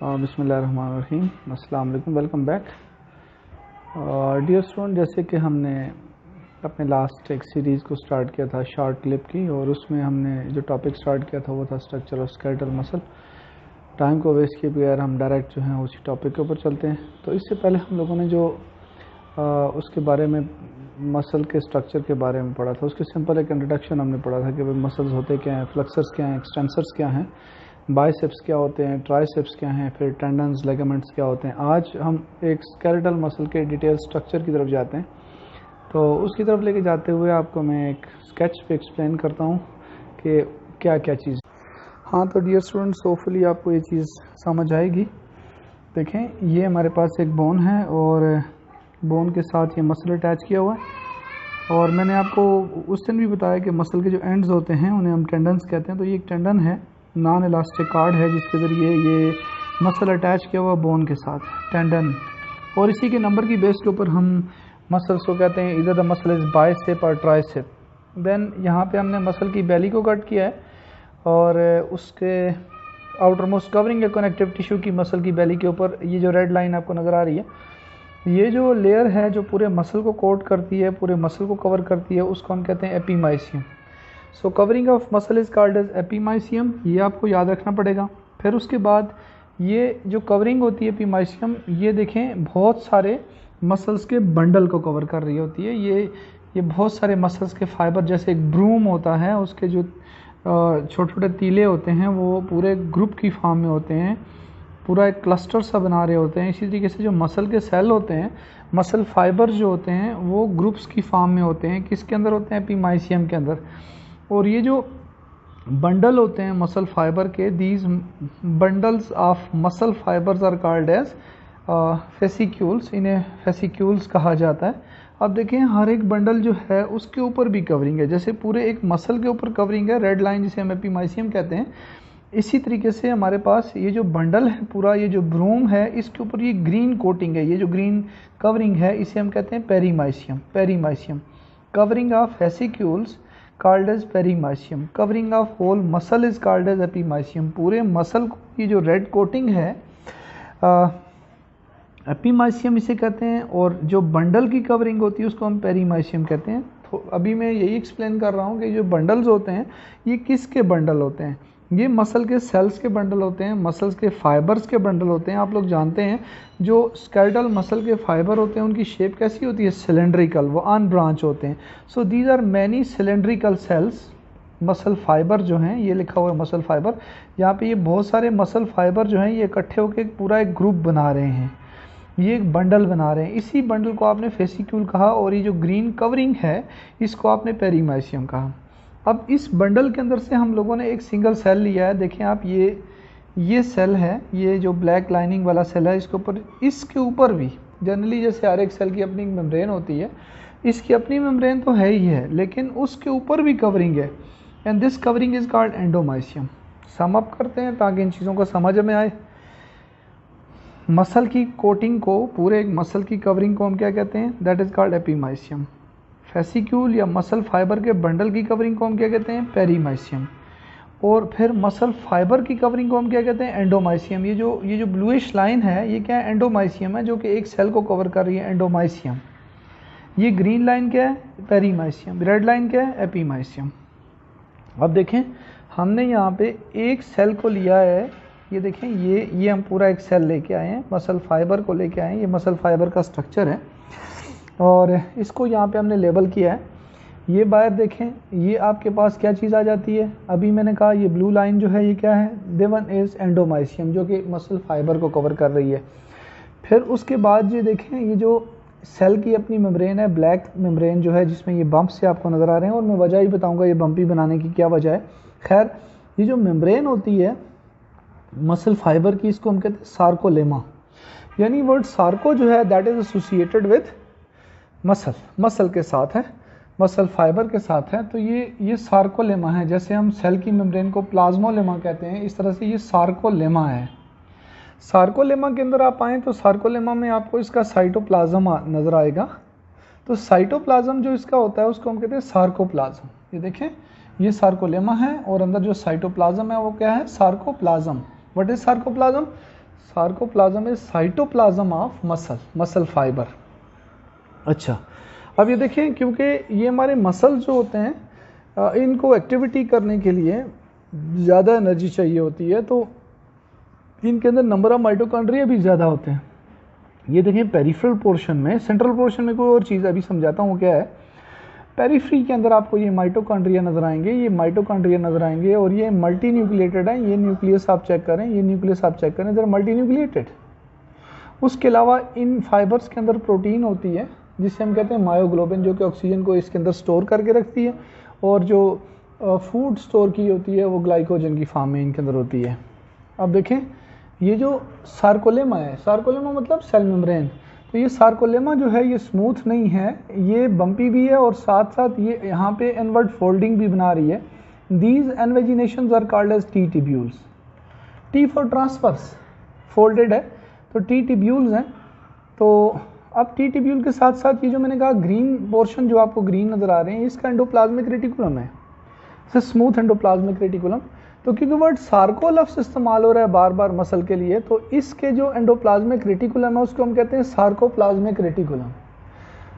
बिस्मिल्लाहिर्रहमानिर्रहीम, अस्सलाम वालेकुम, वेलकम बैक डियर स्टूडेंट। जैसे कि हमने अपने लास्ट एक सीरीज़ को स्टार्ट किया था शॉर्ट क्लिप की, और उसमें हमने जो टॉपिक स्टार्ट किया था वो था structure of skeletal muscle. Time को वेस्ट किए बगैर हम डायरेक्ट जो है उसी टॉपिक के ऊपर चलते हैं। तो इससे पहले हम लोगों ने जो उसके बारे में मसल के स्ट्रक्चर के बारे में पढ़ा था, उसके सिंपल एक इंट्रोडक्शन हमने पढ़ा था कि भाई मसल्स होते क्या हैं, फ्लेक्सर्स क्या हैं, एक्सटेंसर्स क्या हैं, बाइसेप्स क्या होते हैं, ट्राइसेप्स क्या हैं, फिर टेंडन्स, लिगामेंट्स क्या होते हैं। आज हम एक स्केलेटल मसल के डिटेल स्ट्रक्चर की तरफ जाते हैं। तो उसकी तरफ लेके जाते हुए आपको मैं एक स्केच पे एक्सप्लेन करता हूँ कि क्या क्या चीज़। हाँ, तो डियर स्टूडेंट्स, होपफुली आपको ये चीज़ समझ आएगी। देखें, ये हमारे पास एक बोन है और बोन के साथ ये मसल अटैच किया हुआ है। और मैंने आपको उस दिन भी बताया कि मसल के जो एंड्स होते हैं उन्हें हम टेंडन्स कहते हैं। तो ये एक टेंडन है, नॉन इलास्टिक कार्ड है, जिसके ज़रिए ये मसल अटैच किया हुआ बोन के साथ, टेंडन। और इसी के नंबर की बेस के ऊपर हम मसल्स को कहते हैं इधर द मसल इज़ बाइसेप और ट्राइसेप। देन यहाँ पे हमने मसल की बेली को कट किया है और उसके आउटर मोस्ट कवरिंग है कनेक्टिव टिश्यू की मसल की बेली के ऊपर। ये जो रेड लाइन आपको नज़र आ रही है, ये जो लेयर है जो पूरे मसल को कोट करती है, पूरे मसल को कवर करती है, उसको हम कहते हैं epimysium. So covering of muscle is called as epimysium, ये आपको याद रखना पड़ेगा। फिर उसके बाद ये जो कवरिंग होती है एपीमाइसियम, ये देखें बहुत सारे मसल्स के बंडल को कवर कर रही होती है। ये बहुत सारे मसल्स के फाइबर, जैसे एक ब्रूम होता है, उसके जो छोटे छोटे तीले होते हैं वो पूरे ग्रुप की फॉर्म में होते हैं, पूरा एक क्लस्टर सा बना रहे होते हैं। इसी तरीके से जो मसल के सेल होते हैं, मसल फाइबर जो होते हैं, वो ग्रुप्स की फॉर्म में होते हैं। किसके अंदर होते हैं? एपीमाइसियम के अंदर। और ये जो बंडल होते हैं मसल फाइबर के, these bundles of muscle fibres are called as fascicles, इन्हें फेसिक्यूल्स कहा जाता है। अब देखें, हर एक बंडल जो है उसके ऊपर भी कवरिंग है। जैसे पूरे एक मसल के ऊपर कवरिंग है, रेड लाइन जिसे हम एपीमाइसियम कहते हैं, इसी तरीके से हमारे पास ये जो बंडल है पूरा, ये जो ब्रूम है, इसके ऊपर ये ग्रीन कोटिंग है, ये जो ग्रीन कवरिंग है, इसे हम कहते हैं perimysium. Perimysium covering of fascicles called as perimysium, covering of whole muscle is called as epimysium. पूरे मसल को ये जो रेड कोटिंग है एपीमाइसियम इसे कहते हैं, और जो बंडल की कवरिंग होती है उसको हम पेरीमाइसियम कहते हैं। तो अभी मैं यही एक्सप्लेन कर रहा हूँ कि जो बंडल्स होते हैं ये किसके बंडल होते हैं। ये मसल के सेल्स के बंडल होते हैं, मसल्स के फाइबर्स के बंडल होते हैं। आप लोग जानते हैं जो स्केलेटल मसल के फाइबर होते हैं उनकी शेप कैसी होती है? सिलेंड्रिकल, वो अनब्रांच होते हैं। So these are many cylindrical cells, muscle fibre जो हैं, ये लिखा हुआ है मसल फाइबर। यहाँ पे ये बहुत सारे मसल फाइबर जो हैं ये इकट्ठे होकर पूरा एक ग्रुप बना रहे हैं, ये एक बंडल बना रहे हैं। इसी बंडल को आपने फेसिक्यूल कहा, और ये जो ग्रीन कवरिंग है इसको आपने पेरीमाइसियम कहा। अब इस बंडल के अंदर से हम लोगों ने एक सिंगल सेल लिया है। देखें आप, ये सेल है, ये जो ब्लैक लाइनिंग वाला सेल है, इसके ऊपर भी जनरली जैसे हर एक सेल की अपनी मेम्ब्रेन होती है, इसकी अपनी मेम्ब्रेन तो है ही है, लेकिन उसके ऊपर भी कवरिंग है, and this covering is called endomysium. Sum up करते हैं ताकि इन चीज़ों को समझ में आए। मसल की कोटिंग को, पूरे एक मसल की कवरिंग को हम क्या कहते हैं? That is called epimysium. Fascicle या मसल फाइबर के बंडल की कवरिंग को हम क्या कहते हैं? पेरीमाइसियम। और फिर मसल फाइबर की कवरिंग को हम क्या कहते हैं? एंडोमाइसियम। ये जो ब्लूइश लाइन है ये क्या है? एंडोमाइसियम है, जो कि एक सेल को कवर कर रही है, एंडोमाइसियम। ये ग्रीन लाइन क्या है? पेरीमाइसियम। रेड लाइन क्या है? एपीमाइसियम। अब देखें, हमने यहाँ पे एक सेल को लिया है, ये देखें, ये हम पूरा एक सेल लेके आए हैं, मसल फाइबर को लेके आए हैं। ये मसल फाइबर का स्ट्रक्चर है और इसको यहाँ पे हमने लेबल किया है। ये बाहर देखें, ये आपके पास क्या चीज़ आ जाती है? अभी मैंने कहा ये ब्लू लाइन जो है ये क्या है? देवन इज एंडोमाइसियम, जो कि मसल फाइबर को कवर कर रही है। फिर उसके बाद ये देखें, ये जो सेल की अपनी मेम्ब्रेन है, ब्लैक मेम्ब्रेन जो है, जिसमें ये बम्प से आपको नज़र आ रहे हैं, और मैं वजह ही बताऊँगा ये बम्पी बनाने की क्या वजह है। खैर, ये जो मेम्ब्रेन होती है मसल फाइबर की, इसको हम कहते हैं सार्कोलेमा। यानी वर्ड सार्को जो है that is associated with muscle के साथ है, मसल फाइबर के साथ है। तो ये सार्कोलेमा है। जैसे हम सेल की मेम्ब्रेन को प्लाज्मोलेमा कहते हैं, इस तरह से ये सार्कोलेमा है। सार्कोलेमा के अंदर आप आएँ तो सार्कोलेमा में आपको इसका साइटोप्लाज्म नज़र आएगा। तो साइटोप्लाज्म जो इसका होता है उसको हम कहते हैं सार्कोप्लाज्म। ये देखें, ये सार्कोलेमा है और अंदर जो साइटोप्लाज्म है वो क्या है? Sarcoplasm. What is sarcoplasm? Sarcoplasm is cytoplasm of muscle fibre. अच्छा, अब ये देखें, क्योंकि ये हमारे मसल जो होते हैं इनको एक्टिविटी करने के लिए ज़्यादा एनर्जी चाहिए होती है, तो इनके अंदर नंबर ऑफ माइटोकॉन्ड्रिया भी ज़्यादा होते हैं। ये देखें पेरिफेरल पोर्शन में, सेंट्रल पोर्शन में कोई और चीज़ अभी समझाता हूँ क्या है। पेरिफ्री के अंदर आपको ये माइटोकॉन्ड्रिया नजर आएंगे, ये माइटोकॉन्ड्रिया नजर आएंगे, और ये मल्टी न्यूक्लिएटेड है। ये न्यूक्लियस आप चेक करें, ये न्यूक्लियस आप चेक करें, इधर मल्टी न्यूक्लिएटेड। उसके अलावा इन फाइबर्स के अंदर प्रोटीन होती है जिसे हम कहते हैं मायोग्लोबिन, जो कि ऑक्सीजन को इसके अंदर स्टोर करके रखती है, और जो फूड स्टोर की होती है वो ग्लाइकोजन की फॉर्म में इनके अंदर होती है। अब देखें, ये जो सार्कोलेमा है, सार्कोलेमा मतलब सेल मेम्ब्रेन, तो ये सार्कोलेमा जो है ये स्मूथ नहीं है, ये बम्पी भी है, और साथ साथ ये यहाँ पे इनवर्ट फोल्डिंग भी बना रही है। These invaginations are called as T tubules. T for transverse, folded है, तो टी टिब्यूल्स हैं। तो अब टी टिब्यूल के साथ साथ ये जो मैंने कहा ग्रीन पोर्शन जो आपको ग्रीन नजर आ रहे हैं, इसका एंडोप्लाज्मिक रेटिकुलम है, स्मूथ एंडोप्लाज्मिक रेटिकुलम। तो क्योंकि वर्ड सार्को लफ्ज़ इस्तेमाल हो रहा है बार बार मसल के लिए, तो इसके जो एंडोप्लाज्मिक रेटिकुलम है उसको हम कहते हैं सार्कोप्लाज्मिक रेटिकुलम।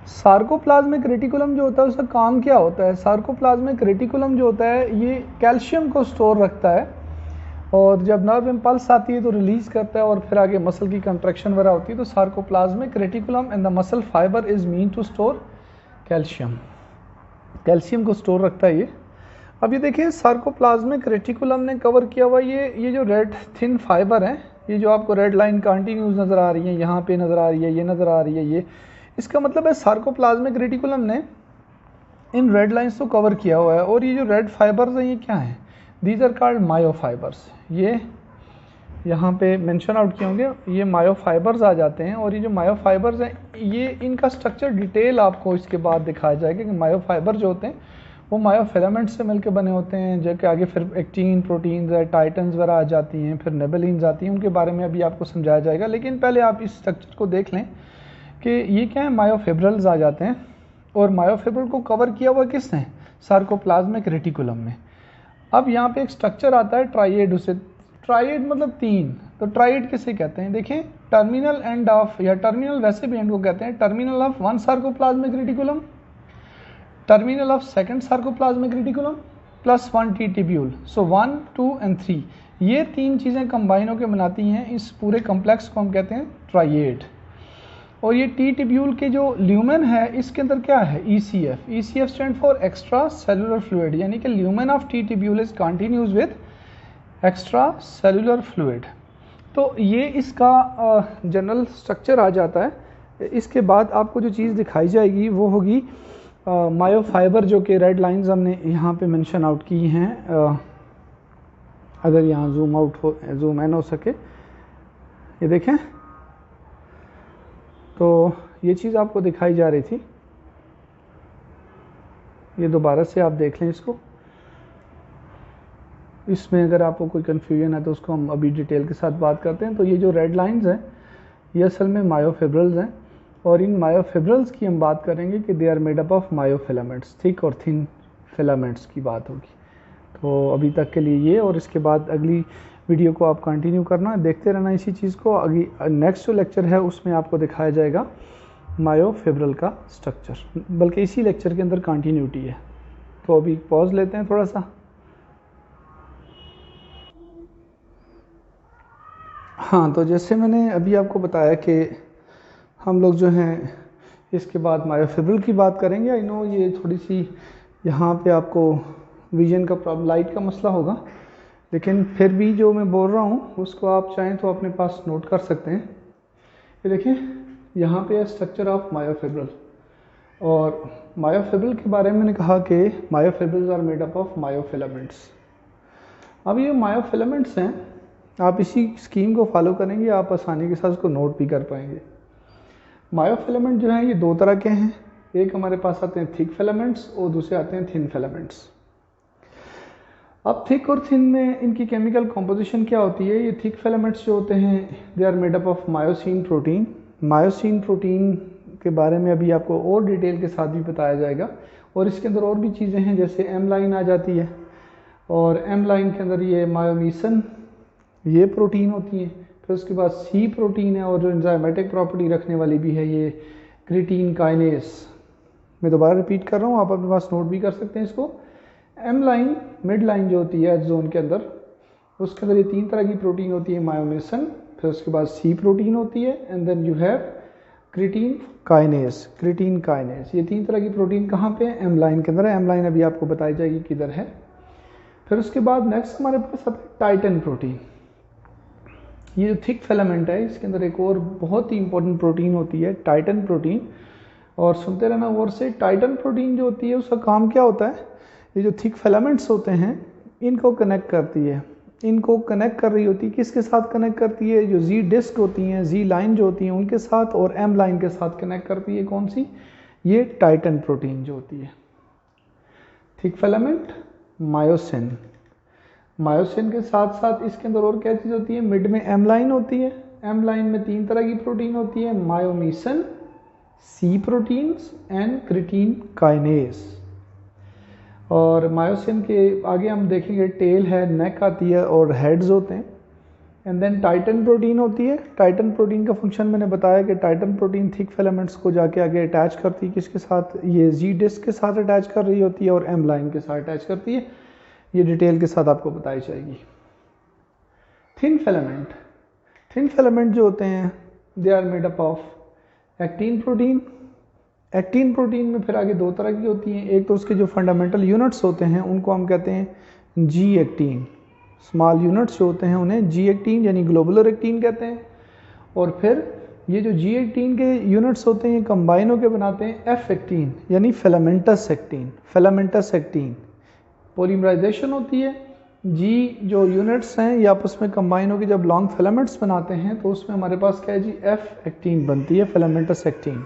सार्कोप्लाज्मिक रेटिकुलम जो होता है उसका काम क्या होता है? सार्कोप्लाज्मिक रेटिकुलम जो होता है ये कैल्शियम को स्टोर रखता है, और जब नर्व इम्पल्स आती है तो रिलीज करता है, और फिर आगे मसल की कंट्रैक्शन वगैरह होती है। तो sarcoplasmic reticulum in the muscle fibre is mean to store calcium, calcium को स्टोर रखता है ये। अब ये देखिए, सार्कोप्लाज्मिक रेटिकुलम ने कवर किया हुआ ये जो रेड थिन फाइबर है, ये जो आपको रेड लाइन कंटिन्यूस नज़र आ रही है, यहाँ पे नज़र आ रही है, ये नज़र आ रही है, ये इसका मतलब है सार्कोप्लाज्मिक रेटिकुलम ने इन रेड लाइंस को कवर किया हुआ है। और ये जो रेड फाइबर्स हैं ये क्या हैं? These are called myofibres. ये यहाँ पे मेंशन आउट किए होंगे, ये मायोफाइबर्स आ जाते हैं। और ये जो मायोफाइबर्स हैं ये इनका स्ट्रक्चर डिटेल आपको इसके बाद दिखाया जाएगा कि मायोफाइबर जो होते हैं वो मायोफिलामेंट से मिलकर बने होते हैं, जो कि आगे फिर एक्टीन प्रोटीन्स है, टाइटन्स वगैरह आ जाती हैं, फिर नेबेलिन्स आती हैं, उनके बारे में अभी आपको समझाया जाएगा। लेकिन पहले आप इस स्ट्रक्चर को देख लें कि ये क्या है, मायोफिब्रल्स आ जाते हैं। और मायोफिब्रल को कवर किया हुआ किसने? सार्कोप्लाज्मिक रेटिकुलम में। अब यहाँ पे एक स्ट्रक्चर आता है ट्राइएड, उसे ट्राइएड मतलब तीन, तो ट्राइएड किसे कहते हैं? देखें, टर्मिनल एंड ऑफ, या टर्मिनल वैसे भी एंड को कहते हैं, terminal of one sarcoplasmic reticulum, terminal of second sarcoplasmic reticulum plus one T tubule. So 1, 2 and 3, ये तीन चीज़ें कंबाइन होकर बनाती हैं इस पूरे कॉम्प्लेक्स को हम कहते हैं ट्राइएड। और ये टी टिब्यूल के जो ल्यूमेन है इसके अंदर क्या है? ECF। ECF stand for extra cellular fluid, यानी कि lumen of T tubule is continues with extra cellular fluid. तो ये इसका जनरल स्ट्रक्चर आ जाता है। इसके बाद आपको जो चीज़ दिखाई जाएगी वो होगी मायोफाइबर, जो कि रेड लाइंस हमने यहाँ पे मेंशन आउट की हैं। अगर यहाँ जूम इन हो सके, ये देखें, तो ये चीज़ आपको दिखाई जा रही थी, ये दोबारा से आप देख लें इसको। इसमें अगर आपको कोई कन्फ्यूजन है तो उसको हम अभी डिटेल के साथ बात करते हैं। तो ये जो रेड लाइंस हैं ये असल में मायोफिब्रल्स हैं, और इन मायोफिब्रल्स की हम बात करेंगे कि they are made up of myofilaments, thick और थिन फिलामेंट्स की बात होगी। तो अभी तक के लिए ये, और इसके बाद अगली वीडियो को आप कंटिन्यू करना, देखते रहना इसी चीज़ को। अगली नेक्स्ट जो लेक्चर है उसमें आपको दिखाया जाएगा मायोफिब्रल का स्ट्रक्चर, बल्कि इसी लेक्चर के अंदर कंटिन्यूटी है। तो अभी पॉज लेते हैं थोड़ा सा। हाँ, तो जैसे मैंने अभी आपको बताया कि हम लोग जो हैं इसके बाद मायोफिब्रल की बात करेंगे। आई नो ये थोड़ी सी यहाँ पे आपको विजन का प्रॉब्लम, लाइट का मसला होगा, लेकिन फिर भी जो मैं बोल रहा हूँ उसको आप चाहें तो अपने पास नोट कर सकते हैं। ये देखिए, यहाँ पे है स्ट्रक्चर ऑफ मायोफिब्रल, और मायोफिब्रल के बारे में मैंने कहा कि myofibrils are made up of myofilaments. अब ये मायोफिलामेंट्स हैं, आप इसी स्कीम को फॉलो करेंगे आप आसानी के साथ उसको नोट भी कर पाएंगे। मायोफिलामेंट जो हैं ये दो तरह के हैं, एक हमारे पास आते हैं थिक फिलामेंट्स और दूसरे आते हैं थिन फिलामेंट्स। अब थिक और थिन में इनकी केमिकल कॉम्पोजिशन क्या होती है? ये थिक फिलामेंट्स जो होते हैं they are made up of myosin protein. Myosin protein के बारे में अभी आपको और डिटेल के साथ भी बताया जाएगा, और इसके अंदर और भी चीज़ें हैं, जैसे एम लाइन आ जाती है, और एम लाइन के अंदर ये मायोमीसन ये प्रोटीन होती है, फिर उसके बाद सी प्रोटीन है और जो एंजाइमेटिक प्रॉपर्टी रखने वाली भी है ये क्रिटीन काइनेस। मैं दोबारा रिपीट कर रहा हूँ, आप अपने पास नोट भी कर सकते हैं इसको। एम लाइन मिड लाइन जो होती है एच जोन के अंदर, उसके अंदर ये 3 तरह की प्रोटीन होती है, मायोनेसन, फिर उसके बाद सी प्रोटीन होती है, and then you have creatine kinase. Creatine kinase ये 3 तरह की प्रोटीन कहाँ पे है? एम लाइन के अंदर है। एम लाइन अभी आपको बताई जाएगी किधर है। फिर उसके बाद नेक्स्ट हमारे पास टाइटन प्रोटीन। ये जो थिक फिलामेंट है इसके अंदर एक और बहुत ही इंपॉर्टेंट प्रोटीन होती है टाइटन प्रोटीन। और सुनते रहना और से, टाइटन प्रोटीन जो होती है उसका काम क्या होता है? ये जो थिक फिलामेंट्स होते हैं इनको कनेक्ट करती है। इनको कनेक्ट कर रही होती है, किसके साथ कनेक्ट करती है? जो जी डिस्क होती हैं, जी लाइन जो होती हैं उनके साथ, और एम लाइन के साथ कनेक्ट करती है। कौन सी? ये टाइटन प्रोटीन जो होती है। थिक फिलामेंट मायोसिन, मायोसिन के साथ साथ इसके अंदर और क्या चीज़ होती है? मिड में एम लाइन होती है। एम लाइन में 3 तरह की प्रोटीन होती है, मायोमीसन, सी प्रोटीन्स एंड क्रिटीन काइनेस। और मायोसिन के आगे हम देखेंगे टेल है, नेक आती है और हेड्स होते हैं। एंड देन टाइटन प्रोटीन होती है। टाइटन प्रोटीन का फंक्शन मैंने बताया कि टाइटन प्रोटीन थिक फिलामेंट्स को जाके आगे अटैच करती है, किसके साथ? ये जी डिस्क के साथ अटैच कर रही होती है और एम लाइन के साथ अटैच करती है। ये डिटेल के साथ आपको बताई जाएगी। थिन फिलामेंट, थिन फिलामेंट जो होते हैं they are made up of actin protein. Actin protein में फिर आगे 2 तरह की होती हैं। एक तो उसके जो फंडामेंटल यूनिट्स होते हैं उनको हम कहते हैं जी एक्टिन। स्मॉल यूनिट्स जो होते हैं उन्हें जी एक्टिन यानी ग्लोबुलर एक्टिन कहते हैं। और फिर ये जो जी एक्टिन के यूनिट्स होते हैं कंबाइन होकर बनाते हैं एफ एक्टिन यानी filamentous actin. Filamentous actin polymerization होती है। जी जो यूनिट्स हैं ये आपस में कंबाइन होकर जब लॉन्ग फिलामेंट्स बनाते हैं तो उसमें हमारे पास क्या है जी? एफ एक्टिन बनती है, फिलामेंटस एक्टिन।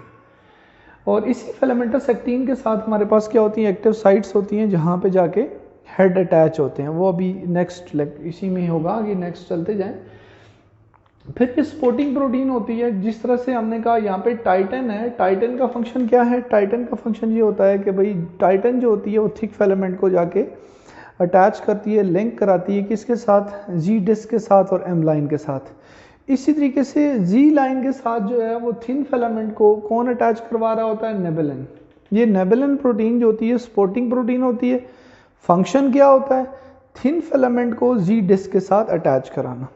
और इसी फिलामेंटस एक्टिन के साथ हमारे पास क्या होती हैं? एक्टिव साइट्स होती हैं जहाँ पे जाके हेड अटैच होते हैं। वो अभी नेक्स्ट इसी में ही होगा, आगे नेक्स्ट चलते जाएं। फिर ये सपोर्टिंग प्रोटीन होती है। जिस तरह से हमने कहा यहाँ पे टाइटन है, टाइटन का फंक्शन क्या है? टाइटन का फंक्शन ये होता है कि भाई टाइटन जो होती है वो थिक फिलामेंट को जाके अटैच करती है, लिंक कराती है, किसके साथ? जी डिस्क के साथ और एम लाइन के साथ। इसी तरीके से जी लाइन के साथ जो है वो थिन फिलामेंट को कौन अटैच करवा रहा होता है? नेबुलिन। ये नेबुलिन प्रोटीन जो होती है सपोर्टिंग प्रोटीन होती है। फंक्शन क्या होता है? थिन फिलामेंट को जी डिस्क के साथ अटैच कराना,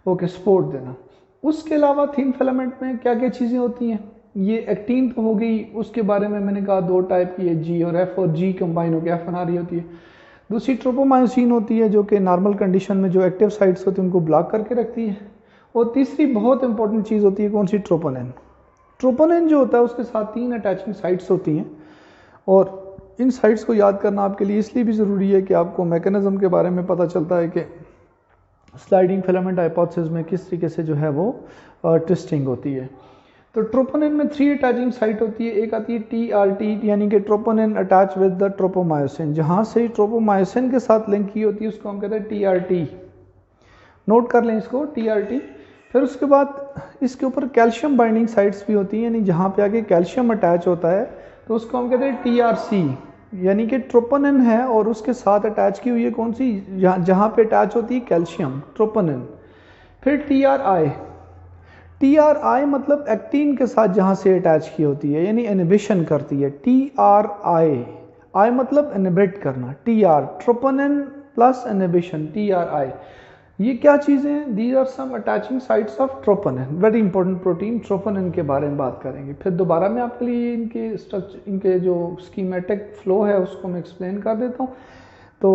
ओके, सपोर्ट देना। उसके अलावा थिन फिलामेंट में क्या क्या चीज़ें होती हैं? ये एक्टिन तो हो गई, उसके बारे में मैंने कहा 2 टाइप की है, जी और एफ, और जी कंबाइन होकर एफ बना रही होती है। दूसरी ट्रोपोमायोसिन होती है जो कि नॉर्मल कंडीशन में जो एक्टिव साइट्स होती हैं उनको ब्लॉक करके रखती है। और तीसरी बहुत इंपॉर्टेंट चीज़ होती है, कौन सी? ट्रोपोनिन। ट्रोपोनिन जो होता है उसके साथ 3 अटैचिंग साइट्स होती हैं। और इन साइट्स को याद करना आपके लिए इसलिए भी ज़रूरी है कि आपको मैकेनिज्म के बारे में पता चलता है कि स्लाइडिंग फिलामेंट हाइपोथेसिस में किस तरीके से जो है वो ट्विस्टिंग होती है। तो ट्रोपोनिन में 3 अटैचिंग साइट होती है। एक आती है TRT यानी कि troponin attach with the tropomyosin. जहाँ से ट्रोपोमायोसिन के साथ लिंक की होती है उसको हम कहते हैं TRT। नोट कर लें इसको, TRT। फिर उसके बाद इसके ऊपर कैल्शियम बाइंडिंग साइट्स भी होती हैं, यानी जहाँ पे आगे कैल्शियम अटैच होता है तो उसको हम कहते हैं TRC, यानी कि ट्रोपोनिन है और उसके साथ अटैच की हुई है कौन सी? जहाँ पे अटैच होती है कैल्शियम, ट्रोपोनिन। फिर TRI मतलब एक्टिन के साथ जहाँ से अटैच की होती है यानी इनहिबिशन करती है। TRI मतलब इनहिबिट करना। TR troponin plus inhibition, TRI। ये क्या चीज़ें हैं? These are some attaching sites of troponin, very important protein. Troponin के बारे में बात करेंगे। फिर दोबारा मैं आपके लिए इनके स्ट्रक्चर, इनके जो स्कीमेटिक फ्लो है उसको मैं एक्सप्लेन कर देता हूँ। तो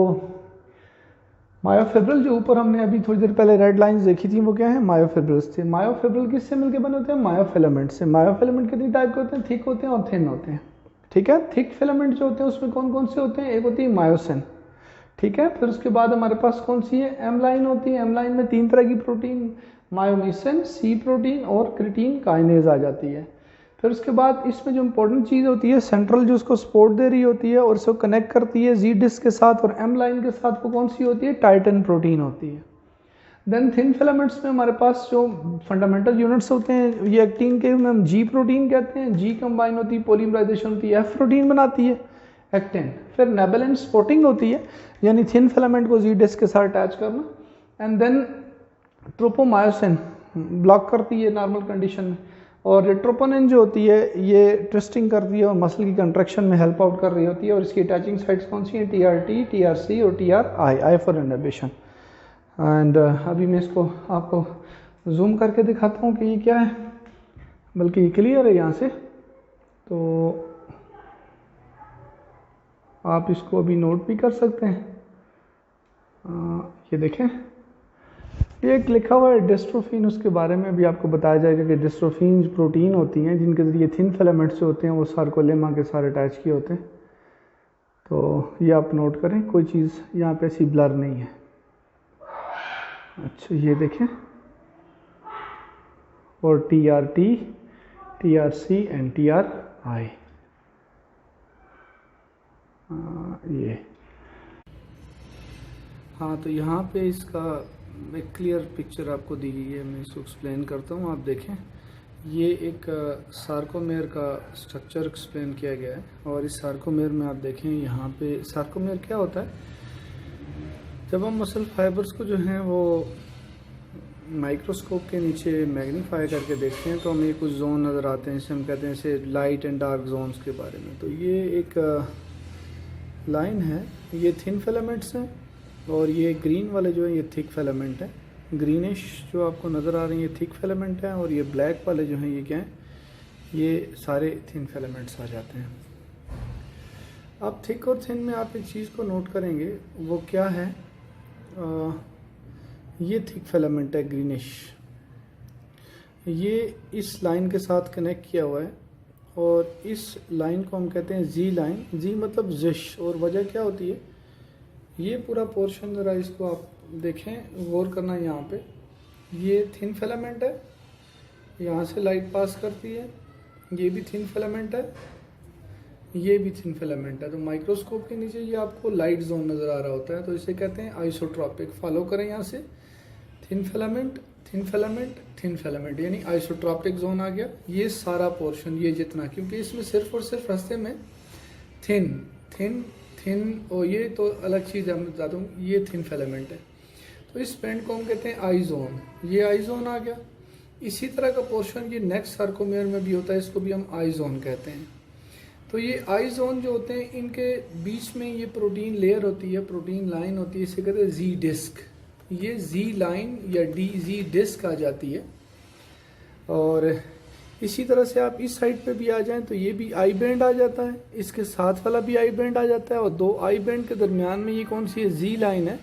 मायोफिब्रिल जो ऊपर हमने अभी थोड़ी देर पहले रेड लाइंस देखी थी वो क्या है? मायोफिब्रिल्स थे। मायोफिब्रिल किससे मिलकर बने होते हैं? मायोफिलामेंट से। मायोफिलामेंट कितनी टाइप के होते हैं? थिक होते हैं और थिन होते हैं। ठीक है, थिक फिलामेंट जो होते हैं उसमें कौन कौन से होते हैं? एक होती है मायोसिन, ठीक है। फिर उसके बाद हमारे पास कौन सी है? एम लाइन होती है। एम लाइन में 3 तरह की प्रोटीन, मायोमीसिन, सी प्रोटीन और क्रिटीन काइनेज आ जाती है। फिर उसके बाद इसमें जो इंपॉर्टेंट चीज़ होती है सेंट्रल जो उसको सपोर्ट दे रही होती है और इसको कनेक्ट करती है जी डिस्क के साथ और एम लाइन के साथ, वो कौन सी होती है? टाइटन प्रोटीन होती है। देन थिन फिलामेंट्स में हमारे पास जो फंडामेंटल यूनिट्स होते हैं ये एक्टिन के हम जी प्रोटीन कहते हैं। जी कंबाइन होती है, पॉलीमराइजेशन होती है, एफ प्रोटीन बनाती है एक्टिन। फिर नेबुलिन सपोर्टिंग होती है यानी थिन फिलामेंट को जी डिस्क के साथ अटैच करना। एंड देन ट्रोपोमायोसिन ब्लॉक करती है नॉर्मल कंडीशन में, और ट्रोपोनिन जो होती है ये ट्विस्टिंग करती है और मसल की कंट्रैक्शन में हेल्प आउट कर रही होती है। और इसकी अटैचिंग साइट्स कौन सी हैं? TRT, TRC और TRI, I for inhibition. And अभी मैं इसको आपको जूम करके दिखाता हूँ कि ये क्या है, बल्कि ये क्लियर है यहाँ से, तो आप इसको अभी नोट भी कर सकते हैं। ये देखें, ये एक लिखा हुआ है डिस्ट्रोफिन, उसके बारे में भी आपको बताया जाएगा कि डिस्ट्रोफिन प्रोटीन होती हैं जिनके ज़रिए थिन फिलामेंट्स जो होते हैं वो सार्कोलेमा के साथ अटैच किए होते हैं। तो ये आप नोट करें, कोई चीज़ यहाँ पे ऐसी ब्लर नहीं है। अच्छा ये देखें, और TRT, TRC एंड TRI, ये हाँ। तो यहाँ पे इसका एक क्लियर पिक्चर आपको दी गई है, मैं इसको एक्सप्लेन करता हूँ। आप देखें, ये एक सार्कोमेयर का स्ट्रक्चर एक्सप्लेन किया गया है। और इस सार्कोमेयर में आप देखें, यहाँ पे सार्कोमेयर क्या होता है, जब हम मसल फाइबर्स को जो है वो माइक्रोस्कोप के नीचे मैग्नीफाई करके देखते हैं तो हमें कुछ जोन नज़र आते हैं, जिसे हम कहते हैं जैसे लाइट एंड डार्क जोन्स के बारे में। तो ये एक लाइन है, ये थिन फिलामेंट्स हैं, और ये ग्रीन वाले जो है ये थिक फिलामेंट है। ग्रीनिश जो आपको नज़र आ रही है थिक फिलामेंट है, और ये ब्लैक वाले जो हैं ये क्या हैं, ये सारे थिन फिलामेंट्स आ जाते हैं। अब थिक और थिन में आप एक चीज़ को नोट करेंगे, वो क्या है, ये थिक फिलामेंट है ग्रीनिश, ये इस लाइन के साथ कनेक्ट किया हुआ है, और इस लाइन को हम कहते हैं जी लाइन। जी मतलब जिश, और वजह क्या होती है, ये पूरा पोर्शन ज़रा इसको आप देखें, गौर करना। यहाँ पे ये थिन फिलामेंट है, यहाँ से लाइट पास करती है, ये भी थिन फिलामेंट है, ये भी थिन फिलामेंट है। तो माइक्रोस्कोप के नीचे ये आपको लाइट जोन नज़र आ रहा होता है, तो इसे कहते हैं आइसोट्रॉपिक। फॉलो करें यहाँ से, thin filament, thin filament, thin filament, यानी आइसोट्रॉपिक जोन आ गया। ये सारा पोर्शन, ये जितना, क्योंकि इसमें सिर्फ और सिर्फ रास्ते में थिन थिन थिन, और ये तो अलग चीज़ है, मैं बता दूँ, ये थिन फिलामेंट है। तो इस बैंड को हम कहते हैं आई जोन, ये आई जोन आ गया। इसी तरह का पोर्शन ये नेक्स्ट सार्कोमेयर में भी होता है, इसको भी हम आई जोन कहते हैं। तो ये आई जोन जो होते हैं, इनके बीच में ये प्रोटीन लेयर होती है, प्रोटीन लाइन होती है, इसे कहते हैं जी डिस्क। ये जी लाइन या जी डिस्क आ जाती है। और इसी तरह से आप इस साइड पे भी आ जाएं तो ये भी आई बैंड आ जाता है, इसके साथ वाला भी आई बैंड आ जाता है, और दो आई बैंड के दरमियान में ये कौन सी है, जी लाइन है।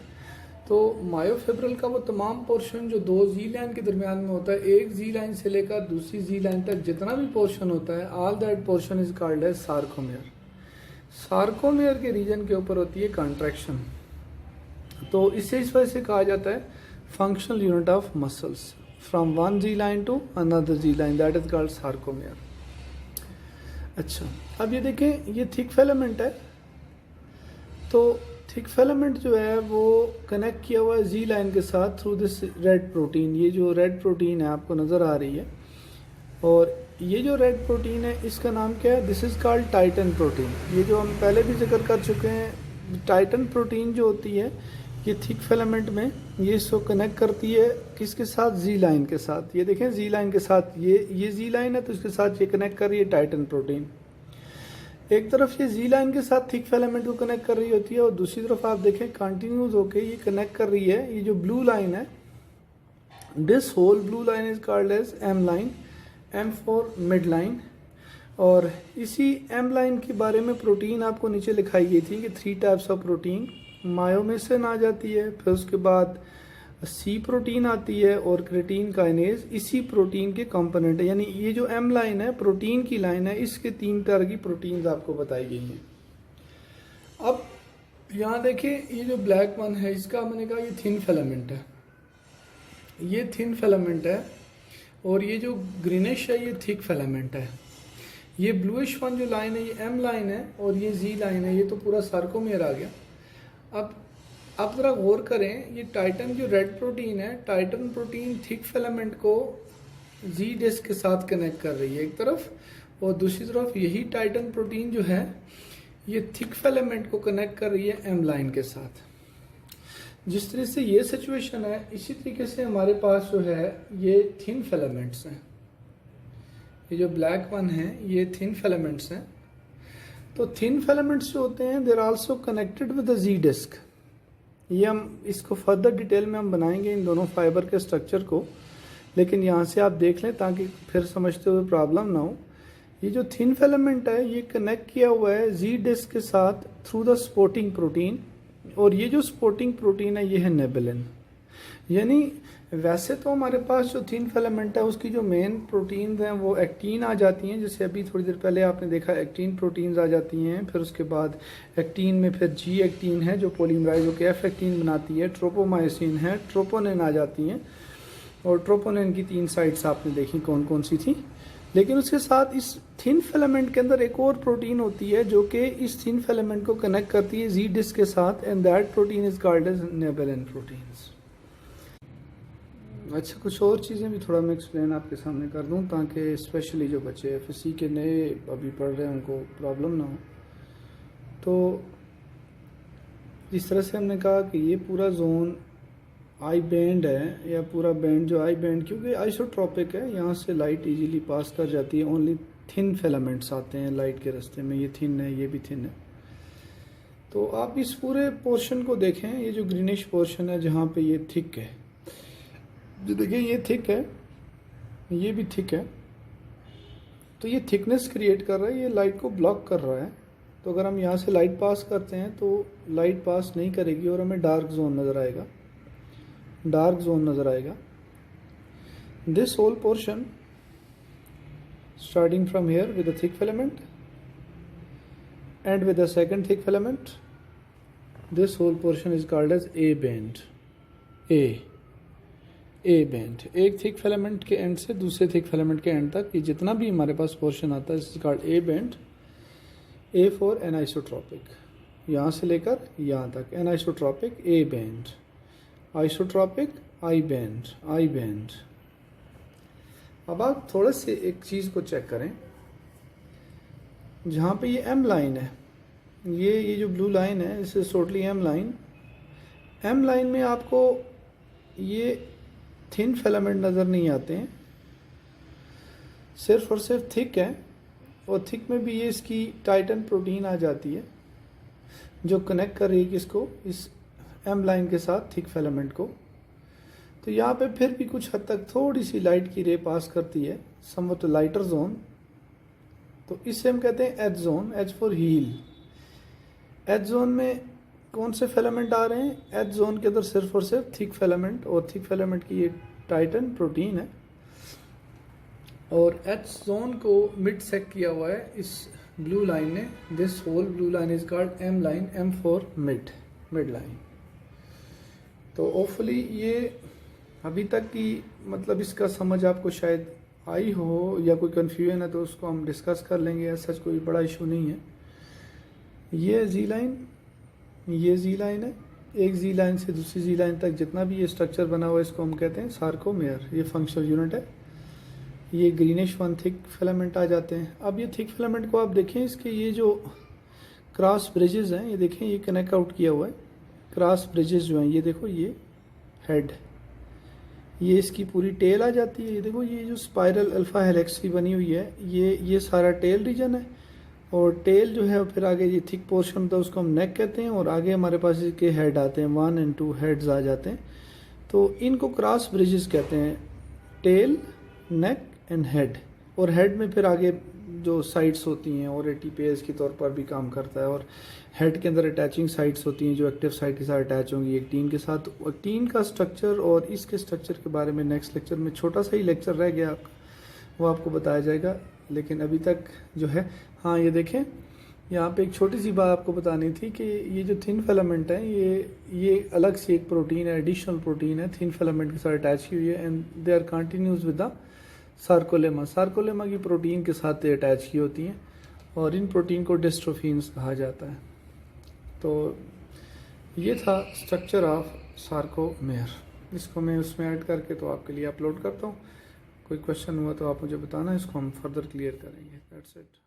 तो मायोफिब्रिल का वो तमाम पोर्शन जो दो जी लाइन के दरमियान में होता है, एक जी लाइन से लेकर दूसरी जी लाइन तक जितना भी पोर्शन होता है, all that portion is called as sarcomere. Sarcomere के रीजन के ऊपर होती है कॉन्ट्रैक्शन, तो इसे इस वजह से कहा जाता है functional unit of muscles, from one Z line to another Z line, that is called sarcomere. अच्छा, अब ये देखें, ये थिक फिलामेंट है। तो थिक फिलामेंट जो है वो कनेक्ट किया हुआ है जी लाइन के साथ थ्रू दिस रेड प्रोटीन। ये जो रेड प्रोटीन है आपको नज़र आ रही है, और ये जो रेड प्रोटीन है इसका नाम क्या है, this is called Titan protein. ये जो हम पहले भी जिक्र कर चुके हैं, टाइटन प्रोटीन जो होती है ये थिक फिलामेंट में ये इसको कनेक्ट करती है किसके साथ, जी लाइन के साथ। ये देखें, जी लाइन के साथ ये जी लाइन है, तो इसके साथ ये कनेक्ट कर रही है टाइटन प्रोटीन। एक तरफ ये जी लाइन के साथ थिक फिलामेंट को कनेक्ट कर रही होती है, और दूसरी तरफ आप देखें कंटिन्यूज होके ये कनेक्ट कर रही है, ये जो ब्लू लाइन है, this whole blue line is called as M line, M for mid line. और इसी एम लाइन के बारे में प्रोटीन आपको नीचे लिखाई गई थी कि 3 टाइप्स ऑफ प्रोटीन, मायोमेसिन आ जाती है, फिर उसके बाद सी प्रोटीन आती है, और क्रेटीन काइनेज इसी प्रोटीन के कंपोनेंट है। यानी ये जो एम लाइन है, प्रोटीन की लाइन है, इसके 3 तरह की प्रोटीन्स आपको बताई गई हैं। अब यहाँ देखिए, ये जो ब्लैक वन है, इसका मैंने कहा ये थिन फिलामेंट है, ये थिन फिलामेंट है, और ये जो ग्रीनिश है ये थिक फिलामेंट है। ये ब्लूइश वन जो लाइन है ये एम लाइन है, और ये जी लाइन है, ये तो पूरा सार्कोमेयर आ गया। अब आप ज़रा गौर करें, ये टाइटन जो रेड प्रोटीन है, टाइटन प्रोटीन थिक फिलामेंट को जी डिस्क के साथ कनेक्ट कर रही है एक तरफ, और दूसरी तरफ यही टाइटन प्रोटीन जो है ये थिक फिलामेंट को कनेक्ट कर रही है एम लाइन के साथ। जिस तरह से ये सिचुएशन है, इसी तरीके से हमारे पास जो है ये थिन फिलामेंट्स हैं। ये जो ब्लैक वन है ये थिन फिलामेंट्स हैं। तो थिन फिलामेंट्स जो होते हैं, they are also connected with the Z disc. ये हम इसको फर्दर डिटेल में हम बनाएंगे इन दोनों फाइबर के स्ट्रक्चर को, लेकिन यहाँ से आप देख लें ताकि फिर समझते हुए प्रॉब्लम ना हो। ये जो थिन फिलामेंट है ये कनेक्ट किया हुआ है जी डिस्क के साथ थ्रू द स्पोर्टिंग प्रोटीन, और ये जो स्पोर्टिंग प्रोटीन है ये है नेबुलिन। यानी वैसे तो हमारे पास जो थिन फिलामेंट है उसकी जो मेन प्रोटीन हैं वो एक्टीन आ जाती हैं, जैसे अभी थोड़ी देर पहले आपने देखा एक्टीन प्रोटीन्स आ जाती हैं। फिर उसके बाद एक्टीन में फिर जी एक्टीन है जो पॉलीमराइज होकर एफ एक्टीन बनाती है, ट्रोपोमाइसिन है, ट्रोपोनिन आ जाती हैं, और ट्रोपोनिन की 3 साइड्स आपने देखी कौन कौन सी थी। लेकिन उसके साथ इस थिन फिलामेंट के अंदर एक और प्रोटीन होती है जो कि इस थिन फिलामेंट को कनेक्ट करती है जी डिस्क के साथ, and that protein is called as nebulin proteins. अच्छा, कुछ और चीज़ें भी थोड़ा मैं एक्सप्लेन आपके सामने कर दूं ताकि स्पेशली जो बच्चे एफएससी के नए अभी पढ़ रहे हैं उनको प्रॉब्लम ना हो। तो जिस तरह से हमने कहा कि ये पूरा जोन आई बैंड है, या पूरा बैंड जो आई बैंड क्योंकि आइसोट्रॉपिक है, यहाँ से लाइट इजीली पास कर जाती है। ओनली थिन फिलामेंट्स आते हैं लाइट के रास्ते में, ये थिन है, ये भी थिन है। तो आप इस पूरे पोर्शन को देखें, ये जो ग्रीनिश पोर्शन है जहाँ पे ये थिक है, जो देखिए ये थिक है, ये भी थिक है, तो ये थिकनेस क्रिएट कर रहा है, ये लाइट को ब्लॉक कर रहा है। तो अगर हम यहाँ से लाइट पास करते हैं तो लाइट पास नहीं करेगी और हमें डार्क जोन नज़र आएगा, डार्क जोन नज़र आएगा। This whole portion starting from here with a thick filament and with a second thick filament, this whole portion is called as A band. A band, एक thick filament के end से दूसरे thick filament के and तक ये जितना भी हमारे पास पोर्शन आता है इस called a band. A for anisotropic, यहाँ से लेकर यहाँ तक anisotropic A band, isotropic I band, I band. अब आप थोड़े से एक चीज़ को चेक करें, जहाँ पे ये एम लाइन है, ये जो ब्लू लाइन है इसे totally M line. M line में आपको ये थिन फिलामेंट नज़र नहीं आते हैं, सिर्फ और सिर्फ थिक है, और थिक में भी ये इसकी टाइटन प्रोटीन आ जाती है जो कनेक्ट कर रही है किसको, इस एम लाइन के साथ थिक फिलामेंट को। तो यहाँ पे फिर भी कुछ हद तक थोड़ी सी लाइट की रे पास करती है, समवट लाइटर जोन। तो इससे हम कहते हैं H zone, H for heal. H zone में कौन से फिलामेंट आ रहे हैं, एज जोन के अंदर सिर्फ और सिर्फ थिक फिलामेंट, और थिक फिलामेंट की ये टाइटन प्रोटीन है। और एच जोन को मिड सेक किया हुआ है इस ब्लू लाइन ने। This whole blue line is called M line, M for mid, mid line. तो होपफुली ये अभी तक की मतलब इसका समझ आपको शायद आई हो, या कोई कन्फ्यूजन है तो उसको हम डिस्कस कर लेंगे, ऐसा कोई बड़ा इशू नहीं है। ये जी लाइन, ये जी लाइन है, एक जी लाइन से दूसरी जी लाइन तक जितना भी ये स्ट्रक्चर बना हुआ है इसको हम कहते हैं सार्कोमेयर, ये फंक्शनल यूनिट है। ये ग्रीनिश वन थिक फिलामेंट आ जाते हैं। अब ये थिक फिलामेंट को आप देखें, इसके ये जो क्रॉस ब्रिजेस हैं, ये देखें ये कनेक्ट आउट किया हुआ है, क्रॉस ब्रिजेस जो हैं, ये देखो ये हेड, ये इसकी पूरी टेल आ जाती है। ये देखो ये जो स्पाइरल अल्फा हेलिक्स की बनी हुई है, ये सारा टेल रीजन है, और टेल जो है फिर आगे ये थिक पोर्शन होता है उसको हम नेक कहते हैं, और आगे हमारे पास इसके हेड आते हैं, 1 और 2 हेड्स आ जाते हैं। तो इनको क्रॉस ब्रिजेस कहते हैं, टेल, नेक एंड हेड। और हेड में फिर आगे जो साइड्स होती हैं और एटीपेज के तौर पर भी काम करता है, और हेड के अंदर अटैचिंग साइड्स होती हैं जो एक्टिव साइड के साथ अटैच होंगी एक्टीन के साथ। एक्टीन का स्ट्रक्चर और इसके स्ट्रक्चर के बारे में नेक्स्ट लेक्चर में, छोटा सा ही लेक्चर रह गया आपका, वो आपको बताया जाएगा। लेकिन अभी तक जो है, हाँ ये देखें यहाँ पे एक छोटी सी बात आपको बतानी थी कि ये जो थिन फिलामेंट है ये अलग से एक प्रोटीन है, एडिशनल प्रोटीन है, थिन फिलामेंट के साथ अटैच की हुई है, and they are continues with the sarcolemma. Sarcolemma की प्रोटीन के साथ ये अटैच की होती हैं, और इन प्रोटीन को डिस्ट्रोफिन्स कहा जाता है। तो ये था स्ट्रक्चर ऑफ सार्कोमेयर। इसको मैं उसमें ऐड करके तो आपके लिए अपलोड करता हूँ। कोई क्वेश्चन हुआ तो आप मुझे बताना, इसको हम फर्दर क्लियर करेंगे। That's it.